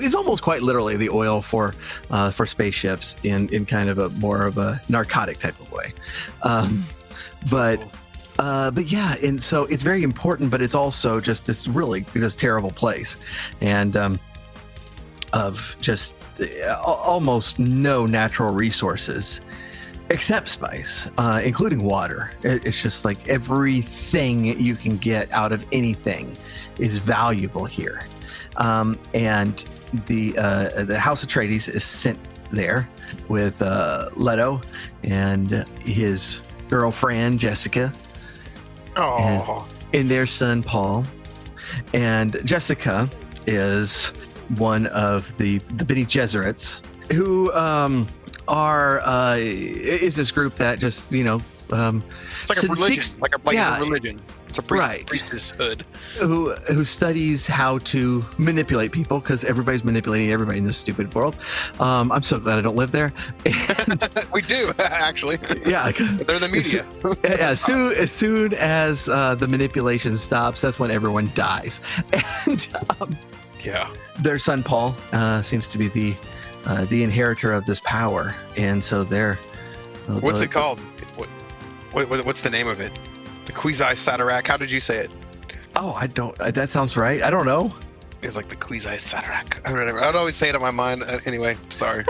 is almost quite literally the oil for spaceships in kind of a more of a narcotic type of way. But yeah, and so it's very important, but it's also just this really just terrible place, and of just almost no natural resources except spice, including water. It's just like everything you can get out of anything is valuable here. And the House Atreides is sent there with Leto and his girlfriend Jessica, and their son Paul. And Jessica is one of the Bene Gesserits, who is this group that just it's like a religion, a religion. It's a priestesshood who studies how to manipulate people, because everybody's manipulating everybody in this stupid world. I'm so glad I don't live there. And, we do actually. Yeah, they're the media. As soon as the manipulation stops, that's when everyone dies. And their son Paul seems to be the inheritor of this power, and so they're what's it called? What's the name of it? The Kwisatz Haderach. How did you say it? Oh, I don't. That sounds right. I don't know. It's like the Kwisatz Haderach. I don't know. I'd always say it in my mind. Anyway, sorry.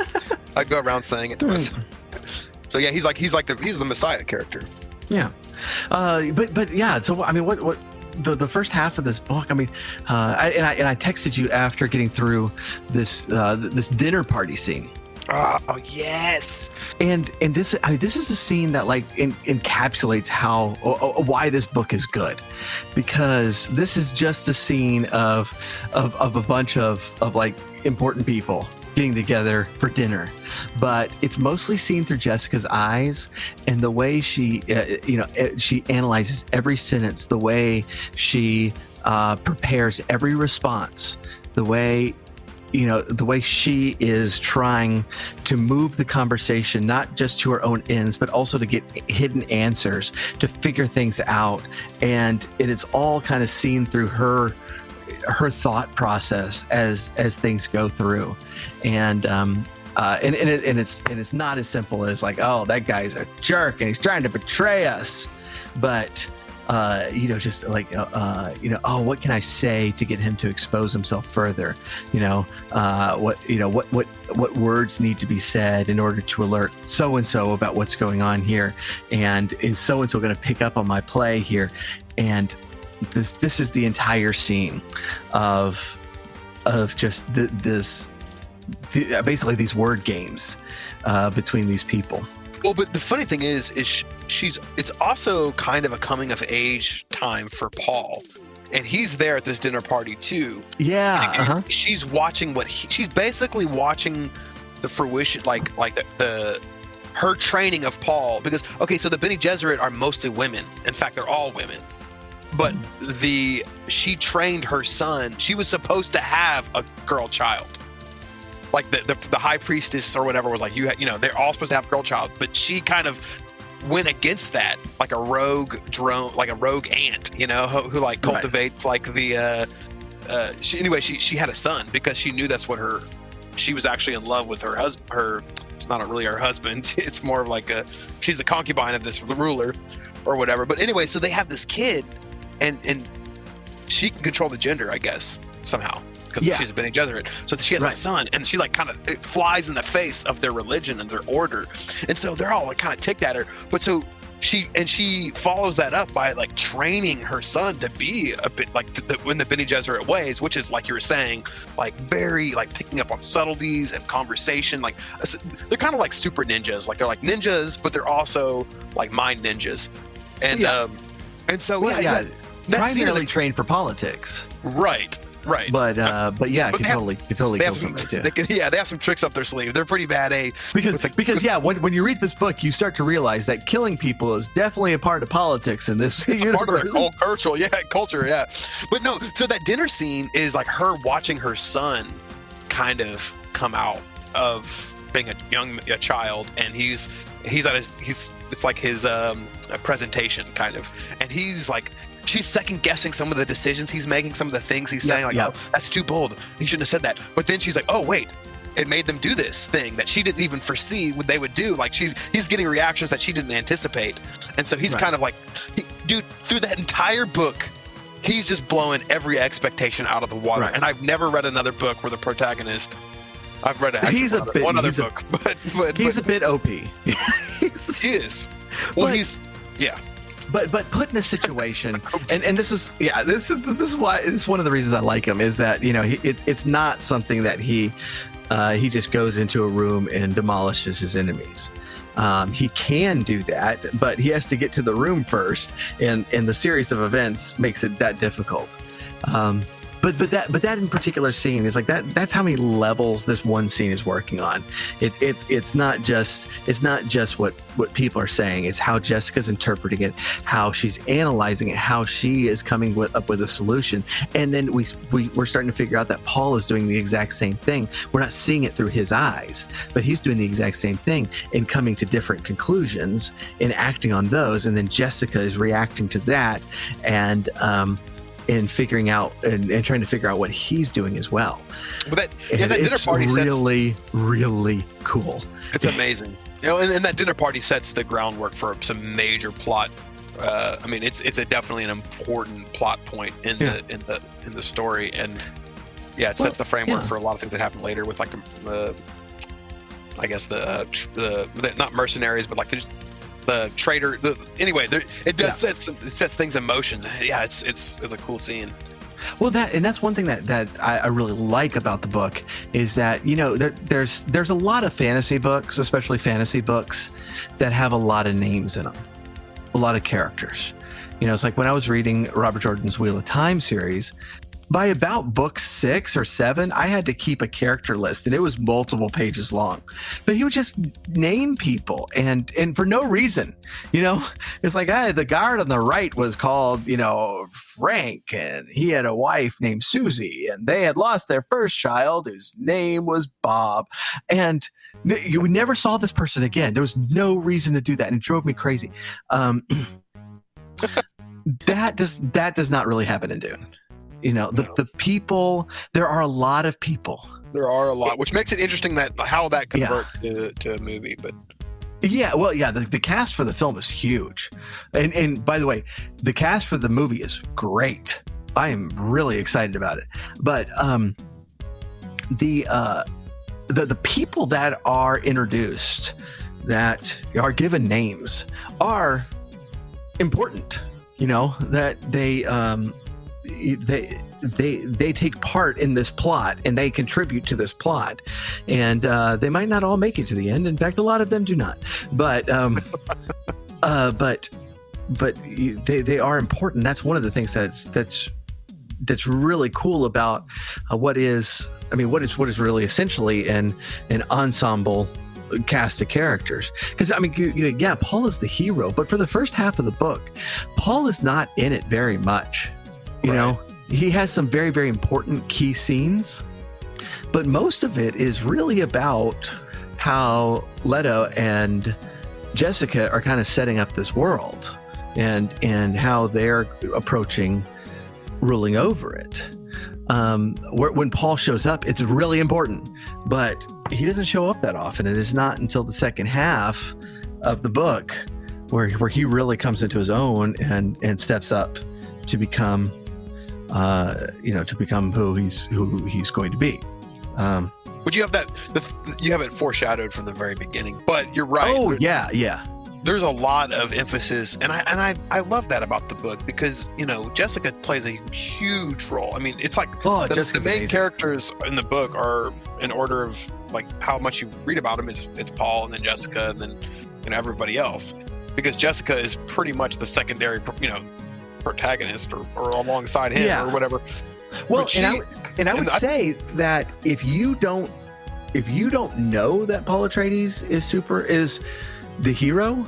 I'd go around saying it to myself. So yeah, he's the Messiah character. Yeah, but yeah. So I mean, what the first half of this book? I mean, I texted you after getting through this dinner party scene. Oh yes, and this is a scene that encapsulates why this book is good, because this is just a scene of a bunch of important people getting together for dinner, but it's mostly seen through Jessica's eyes, and the way she she analyzes every sentence, the way she prepares every response, the way she is trying to move the conversation, not just to her own ends, but also to get hidden answers, to figure things out. And it is all kind of seen through her her thought process as things go through, and it's not as simple as like, oh, that guy's a jerk and he's trying to betray us, but just like oh, what can I say to get him to expose himself further? What words need to be said in order to alert so and so about what's going on here, and is so and so going to pick up on my play here? And this is the entire scene of just basically these word games between these people. Well, but the funny thing is it's also kind of a coming of age time for Paul, and he's there at this dinner party too. Yeah, and she's watching she's basically watching the fruition, like her training of Paul. Because so the Bene Gesserit are mostly women. In fact, they're all women. But she trained her son. She was supposed to have a girl child. Like the high priestess or whatever was like, they're all supposed to have a girl child, but she kind of went against that, like a rogue drone, like a rogue ant, who like cultivates like the. She had a son because she knew that's what she was actually in love with her husband. It's not really her husband. It's more of like she's the concubine of this ruler, or whatever. But anyway, so they have this kid, and she can control the gender, I guess, somehow. Because she's a Bene Gesserit, so she has a son, and she like kind of flies in the face of their religion and their order, and so they're all like kind of ticked at her. But so she follows that up by like training her son to be a bit like in the Bene Gesserit ways, which is like you were saying, like very like picking up on subtleties and conversation. Like they're kind of like super ninjas, like they're like ninjas, but they're also like mind ninjas, and that's primarily trained for politics, right. Right, but yeah, can totally kill somebody too. They have some tricks up their sleeve. They're pretty bad, when you read this book, you start to realize that killing people is definitely a part of politics in this it's universe. A part of their culture, yeah. But no, so that dinner scene is like her watching her son kind of come out of being a child, and he's it's like his presentation kind of, and he's like. She's second guessing some of the decisions he's making, some of the things he's saying, oh, that's too bold. He shouldn't have said that. But then she's like, oh, wait, it made them do this thing that she didn't even foresee what they would do. Like he's getting reactions that she didn't anticipate. And so he's kind of like, dude, through that entire book, he's just blowing every expectation out of the water. Right. And I've never read another book where the protagonist, I've read one other book, but he's a bit OP. He is. Well, But put in a situation, and this is why it's one of the reasons I like him, is that it's not something that he just goes into a room and demolishes his enemies. He can do that, but he has to get to the room first, and the series of events makes it that difficult. But that in particular scene is like that. That's how many levels this one scene is working on. It's not just what people are saying. It's how Jessica's interpreting it, how she's analyzing it, how she is coming up with a solution, and then we're starting to figure out that Paul is doing the exact same thing. We're not seeing it through his eyes, but he's doing the exact same thing and coming to different conclusions and acting on those. And then Jessica is reacting to that and figuring out and trying to figure out what he's doing as well. But that dinner party really cool. It's amazing. And that dinner party sets the groundwork for some major plot. It's definitely an important plot point in the story, and it sets the framework for a lot of things that happen later with like the not mercenaries, but like the traitor. It sets things in motion. Yeah, it's a cool scene. Well, that's one thing that I really like about the book is that there's a lot of fantasy books, especially fantasy books, that have a lot of names in them, a lot of characters. It's like when I was reading Robert Jordan's Wheel of Time series. By about book 6 or 7, I had to keep a character list, and it was multiple pages long. But he would just name people, and for no reason. It's like, the guard on the right was called, Frank, and he had a wife named Susie, and they had lost their first child, whose name was Bob, and you never saw this person again. There was no reason to do that, and it drove me crazy. That does not really happen in Dune. You know, the people. There are a lot of people. There are a lot, which makes it interesting that how that converts to a movie. But Yeah, well, yeah, the cast for the film is huge, and by the way, the cast for the movie is great. I am really excited about it. But the people that are introduced, that are given names, are important. You know, that they take part in this plot and they contribute to this plot, and they might not all make it to the end. In fact, a lot of them do not. But they are important. That's one of the things that's really cool about what is really essentially an ensemble cast of characters. Because I mean, yeah, Paul is the hero, but for the first half of the book, Paul is not in it very much. You know, he has some very, very important key scenes, but most of it is really about how Leto and Jessica are kind of setting up this world, and how they're approaching ruling over it. When Paul shows up, it's really important, but he doesn't show up that often. It is not until the second half of the book where he really comes into his own and steps up to become who he's going to be. But you have you have it foreshadowed from the very beginning. But you're right. Oh yeah. There's a lot of emphasis, and I love that about the book, because Jessica plays a huge role. I mean, it's like the main amazing. Characters in the book are in order of like how much you read about them. It's Paul, and then Jessica, and then everybody else, because Jessica is pretty much the secondary protagonist or alongside him or whatever. Well, I would say that if you don't know that Paul Atreides is the hero,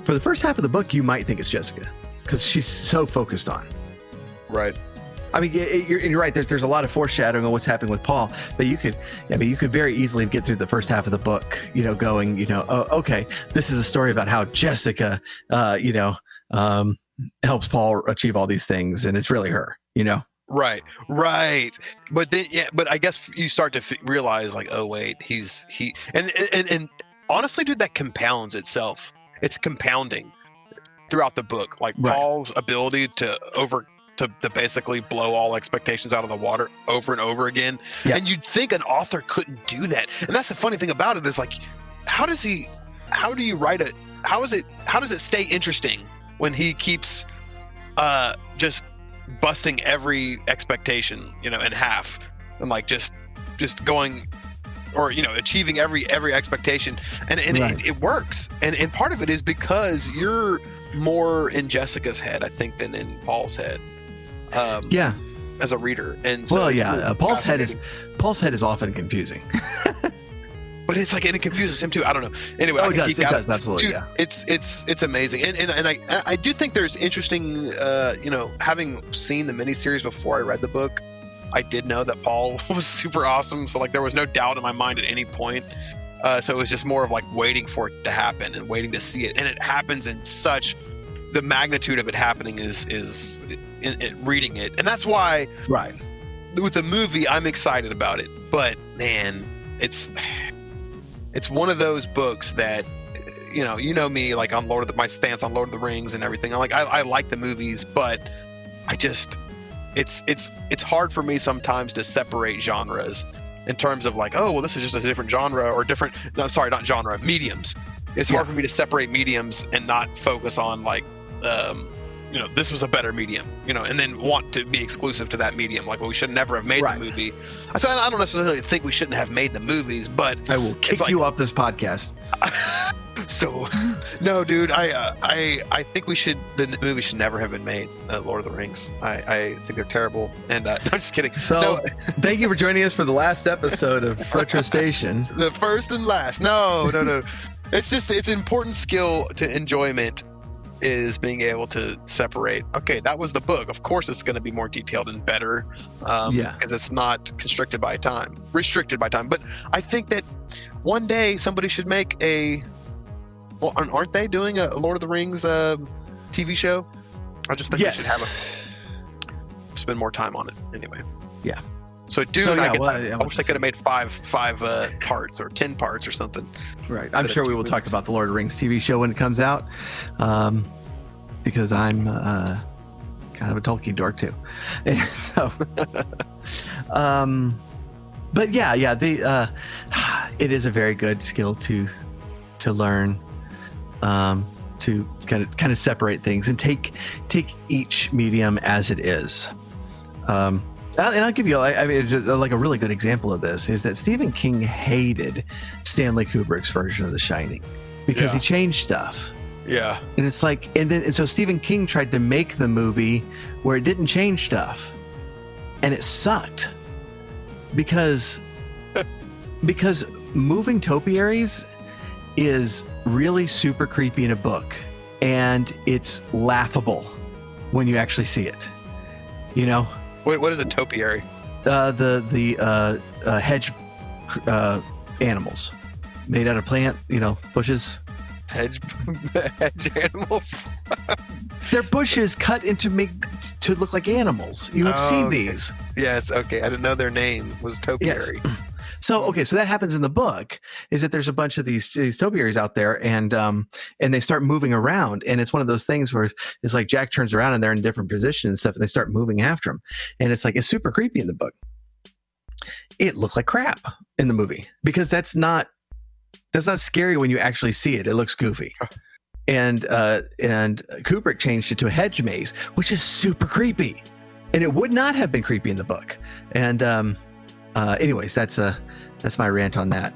for the first half of the book, you might think it's Jessica, because she's so focused on. Right. I mean, you're right. There's a lot of foreshadowing on what's happening with Paul, but you could very easily get through the first half of the book, going, oh, okay, this is a story about how Jessica, helps Paul achieve all these things, and it's really her, Right. But then, but I guess you start to realize, like, oh wait, and honestly, dude, that compounds itself. It's compounding throughout the book, like Paul's ability to basically blow all expectations out of the water over and over again. Yeah. And you'd think an author couldn't do that. And that's the funny thing about it, is like, how does it stay interesting when he keeps just busting every expectation, in half, and like just going, or achieving every expectation, and it works, and part of it is because you're more in Jessica's head, I think, than in Paul's head. As a reader, and so Paul's head is often confusing. But it's like, and it confuses him too. I don't know. Anyway, it does absolutely. Dude, it's amazing, and I do think there's interesting. Having seen the miniseries before I read the book, I did know that Paul was super awesome. So like, there was no doubt in my mind at any point. So it was just more of like waiting for it to happen and waiting to see it, and it happens in such. The magnitude of it happening is in reading it, and that's why. Right. With the movie, I'm excited about it, but man, it's one of those books that, me, like on my stance on Lord of the Rings and everything. I like the movies, but I just, it's hard for me sometimes to separate genres in terms of like, oh, well, this is just a different genre or different. No, sorry, not genre, mediums. It's hard for me to separate mediums and not focus on like, this was a better medium, and then want to be exclusive to that medium. Like, well, we should never have made the movie. So I don't necessarily think we shouldn't have made the movies, but I will kick you off this podcast. So, no, dude, I think the movie should never have been made. Lord of the Rings. I think they're terrible. And no, I'm just kidding. So, thank you for joining us for the last episode of Retro Station. The first and last. No. It's an important skill to enjoyment, is being able to separate, okay, that was the book, of course it's going to be more detailed and better, because it's not restricted by time, but I think that one day somebody should make aren't they doing a Lord of the Rings TV show? I just think they should have spend more time on it anyway. Yeah. So Dune, So, yeah, I wish they could have made five parts or 10 parts or something. Right. Instead I'm of sure we 2 will talk movies. about the Lord of the Rings TV show when it comes out, because I'm kind of a Tolkien dork too. And so, but yeah, it is a very good skill to learn, to kind of separate things and take each medium as it is. And I'll give you, I mean, just like a really good example of this is that Stephen King hated Stanley Kubrick's version of The Shining because he Yeah. changed stuff. Yeah. And it's like, and so Stephen King tried to make the movie where it didn't change stuff, and it sucked because moving topiaries is really super creepy in a book, and it's laughable when you actually see it. You know, Wait, what is a topiary? the hedge animals made out of plant, bushes. Hedge animals? They're bushes cut to look like animals. You have Oh, seen okay. these. Yes, okay. I didn't know their name was topiary. So so that happens in the book. Is that there's a bunch of these topiaries out there, and they start moving around, and it's one of those things where it's like Jack turns around and they're in different positions and stuff, and they start moving after him, and it's like it's super creepy in the book. It looked like crap in the movie because that's not scary when you actually see it. It looks goofy. And Kubrick changed it to a hedge maze, which is super creepy, and it would not have been creepy in the book. And anyways, that's my rant on that.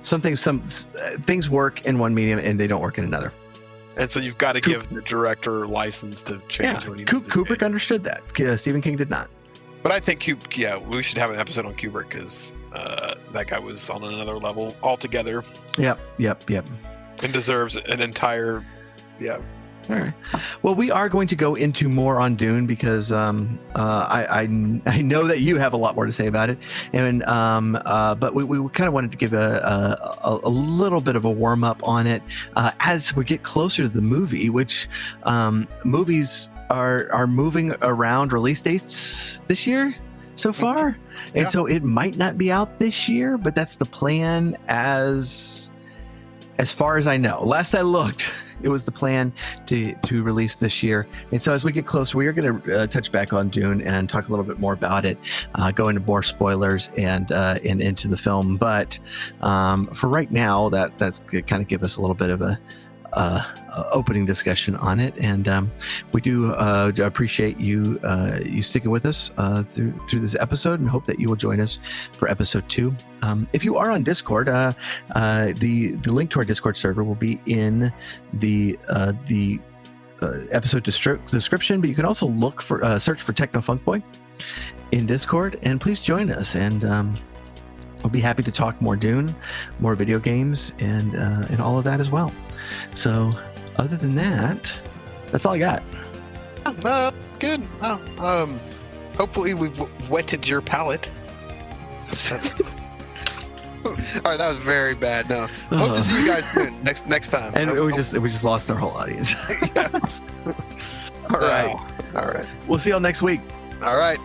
Some things work in one medium and they don't work in another. And so you've got to give the director license to change what he needs to Kubrick change. understood that. Stephen King did not. But I think we should have an episode on Kubrick because that guy was on another level altogether Yep. and deserves an entire. Yeah. All right. Well, we are going to go into more on Dune because I know that you have a lot more to say about it, and but we kind of wanted to give a little bit of a warm up on it as we get closer to the movie, which movies are moving around release dates this year so far, and Yeah. so it might not be out this year, but that's the plan as far as I know. Last I looked, it was the plan to release this year. And so as we get closer, we are going to touch back on Dune and talk a little bit more about it, go into more spoilers and into the film. But for right now, that's kind of give us a little bit of a opening discussion on it, and we do appreciate you sticking with us through this episode, and hope that you will join us for episode 2. If you are on Discord, the link to our Discord server will be in the episode description, but you can also look for search for Techno Funk Boy in Discord, and please join us, and we'll be happy to talk more Dune, more video games, and all of that as well. So, other than that, that's all I got. Good. Hopefully we've whetted your palate. All right, that was very bad. No, hope to see you guys soon next time. And we just lost our whole audience. Yeah. All right. All right. We'll see y'all next week. All right.